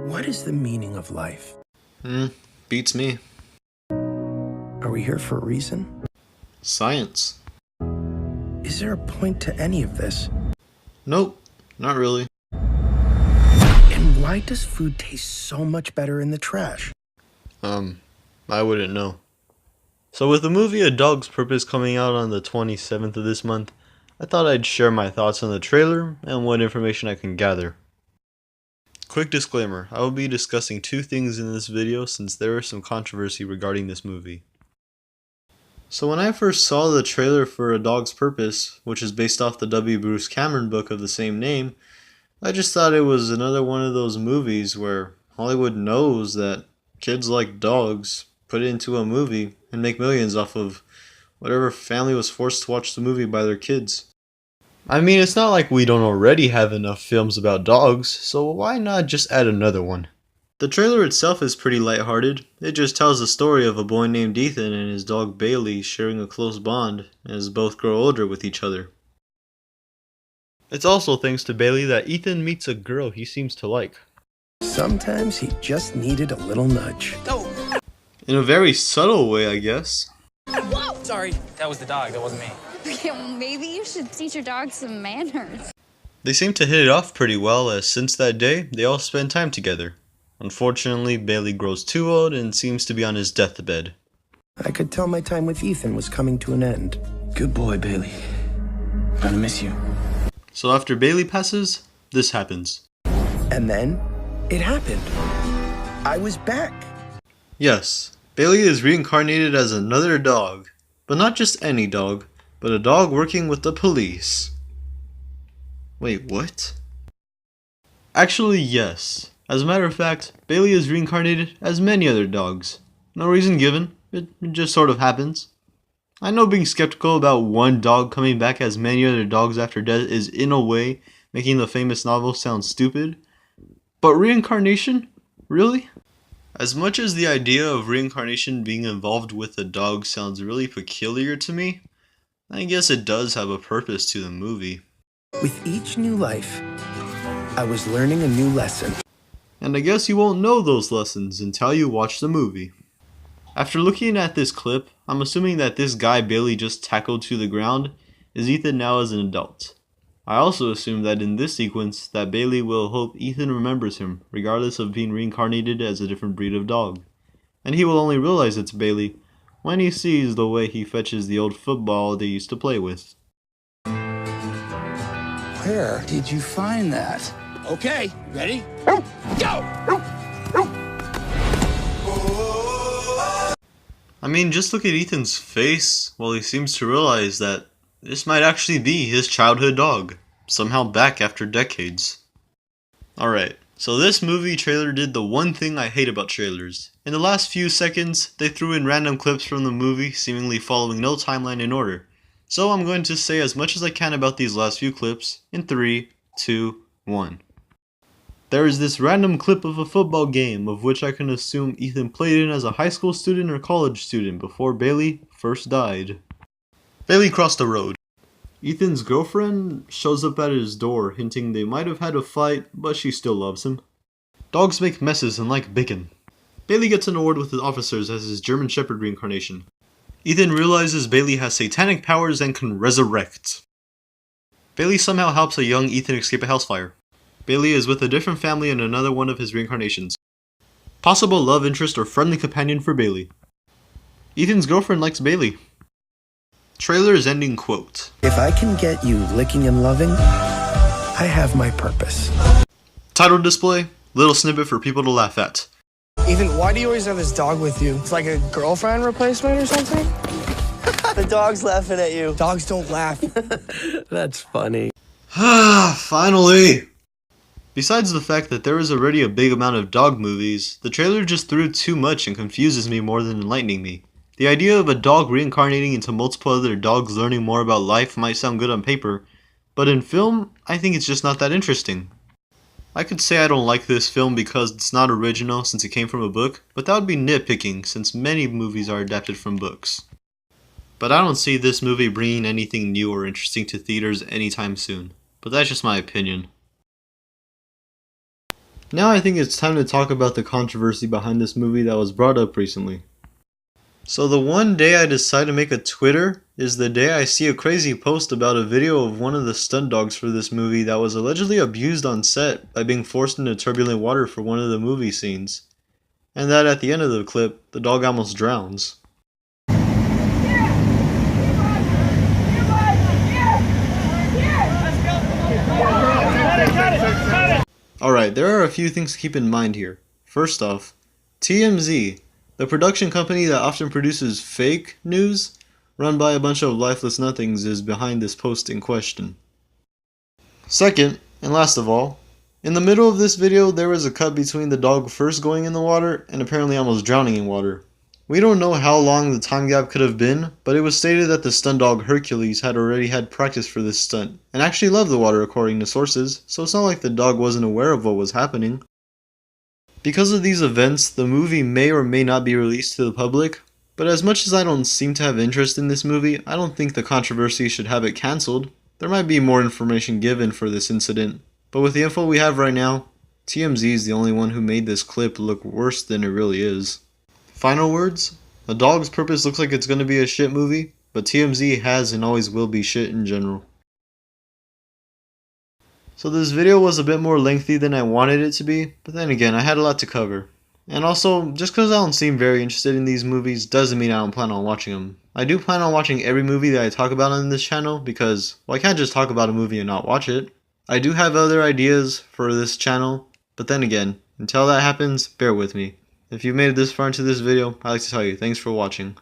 What is the meaning of life? Beats me. Are we here for a reason? Science. Is there a point to any of this? Nope, not really. And why does food taste so much better in the trash? I wouldn't know. So with the movie A Dog's Purpose coming out on the 27th of this month, I thought I'd share my thoughts on the trailer and what information I can gather. Quick disclaimer, I will be discussing two things in this video since there is some controversy regarding this movie. So when I first saw the trailer for A Dog's Purpose, which is based off the W. Bruce Cameron book of the same name, I just thought it was another one of those movies where Hollywood knows that kids like dogs, put it into a movie and make millions off of whatever family was forced to watch the movie by their kids. I mean, it's not like we don't already have enough films about dogs, so why not just add another one? The trailer itself is pretty lighthearted. It just tells the story of a boy named Ethan and his dog Bailey sharing a close bond as both grow older with each other. It's also thanks to Bailey that Ethan meets a girl he seems to like. Sometimes he just needed a little nudge. Oh! In a very subtle way, I guess. Whoa! Sorry, that was the dog, that wasn't me. Okay, well, maybe you should teach your dog some manners. They seem to hit it off pretty well, as since that day, they all spend time together. Unfortunately, Bailey grows too old and seems to be on his deathbed. I could tell my time with Ethan was coming to an end. Good boy, Bailey. I'm gonna miss you. So after Bailey passes, this happens. And then, it happened. I was back. Yes, Bailey is reincarnated as another dog. But not just any dog, but a dog working with the police. Wait, what? Actually, yes. As a matter of fact, Bailey is reincarnated as many other dogs. No reason given, it just sort of happens. I know being skeptical about one dog coming back as many other dogs after death is in a way making the famous novel sound stupid. But reincarnation? Really? As much as the idea of reincarnation being involved with a dog sounds really peculiar to me, I guess it does have a purpose to the movie. With each new life, I was learning a new lesson. And I guess you won't know those lessons until you watch the movie. After looking at this clip, I'm assuming that this guy Bailey just tackled to the ground is Ethan now as an adult. I also assume that in this sequence that Bailey will hope Ethan remembers him, regardless of being reincarnated as a different breed of dog. And he will only realize it's Bailey when he sees the way he fetches the old football they used to play with. Where did you find that? Okay, ready? Go! I mean, just look at Ethan's face while he seems to realize that this might actually be his childhood dog, somehow back after decades. Alright, so this movie trailer did the one thing I hate about trailers. In the last few seconds, they threw in random clips from the movie, seemingly following no timeline in order. So I'm going to say as much as I can about these last few clips in 3, 2, 1. There is this random clip of a football game of which I can assume Ethan played in as a high school student or college student before Bailey first died. Bailey crossed the road. Ethan's girlfriend shows up at his door, hinting they might have had a fight, but she still loves him. Dogs make messes and like bacon. Bailey gets an award with the officers as his German Shepherd reincarnation. Ethan realizes Bailey has satanic powers and can resurrect. Bailey somehow helps a young Ethan escape a house fire. Bailey is with a different family in another one of his reincarnations. Possible love interest or friendly companion for Bailey. Ethan's girlfriend likes Bailey. Trailer's ending quote. If I can get you licking and loving, I have my purpose. Title display, little snippet for people to laugh at. Ethan, why do you always have this dog with you? It's like a girlfriend replacement or something? The dog's laughing at you. Dogs don't laugh. That's funny. Finally! Besides the fact that there is already a big amount of dog movies, the trailer just threw too much and confuses me more than enlightening me. The idea of a dog reincarnating into multiple other dogs learning more about life might sound good on paper, but in film, I think it's just not that interesting. I could say I don't like this film because it's not original since it came from a book, but that would be nitpicking since many movies are adapted from books. But I don't see this movie bringing anything new or interesting to theaters anytime soon, but that's just my opinion. Now I think it's time to talk about the controversy behind this movie that was brought up recently. So the one day I decide to make a Twitter is the day I see a crazy post about a video of one of the stunt dogs for this movie that was allegedly abused on set by being forced into turbulent water for one of the movie scenes. And that at the end of the clip, the dog almost drowns. Alright, there are a few things to keep in mind here. First off, TMZ, the production company that often produces fake news, run by a bunch of lifeless nothings, is behind this post in question. Second, and last of all, in the middle of this video there was a cut between the dog first going in the water and apparently almost drowning in water. We don't know how long the time gap could have been, but it was stated that the stunt dog Hercules had already had practice for this stunt, and actually loved the water according to sources, so it's not like the dog wasn't aware of what was happening. Because of these events, the movie may or may not be released to the public, but as much as I don't seem to have interest in this movie, I don't think the controversy should have it cancelled. There might be more information given for this incident, but with the info we have right now, TMZ is the only one who made this clip look worse than it really is. Final words? A Dog's Purpose looks like it's going to be a shit movie, but TMZ has and always will be shit in general. So this video was a bit more lengthy than I wanted it to be, but then again, I had a lot to cover. And also, just because I don't seem very interested in these movies doesn't mean I don't plan on watching them. I do plan on watching every movie that I talk about on this channel because, well, I can't just talk about a movie and not watch it. I do have other ideas for this channel, but then again, until that happens, bear with me. If you've made it this far into this video, I'd like to tell you thanks for watching.